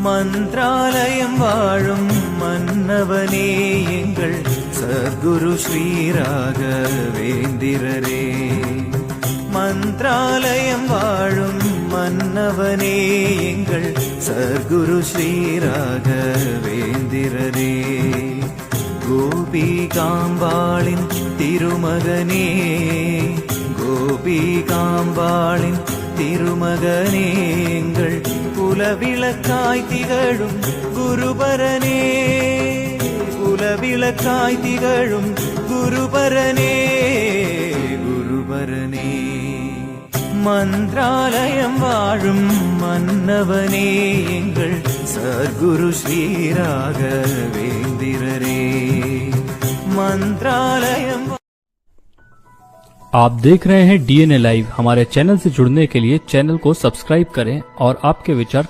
மந்திராலயம் வாழும் மன்னவனே எங்கள் சத்குரு ஸ்ரீ ராகவேந்திரரே. மந்திராலயம் வாழும் மன்னவனே எங்கள் சத்குரு ஸ்ரீ ராகவேந்திரரே. கோபிகாம்பாளின் திருமகனே, கோபிகாம்பாளின் திருமகனே எங்கள் குலவிளக்காய் திகழும் குருபரனே, குலவிளக்காய் திகழும் குருபரனே, குருபரனே. மந்திராலயம் வாழும் மன்னவனே எங்கள் சத்குரு ஸ்ரீ ராகவேந்திரரே. मंत्रालयम। आप देख रहे हैं डीएनए लाइव। हमारे चैनल से जुड़ने के लिए चैनल को सब्सक्राइब करें और आपके विचार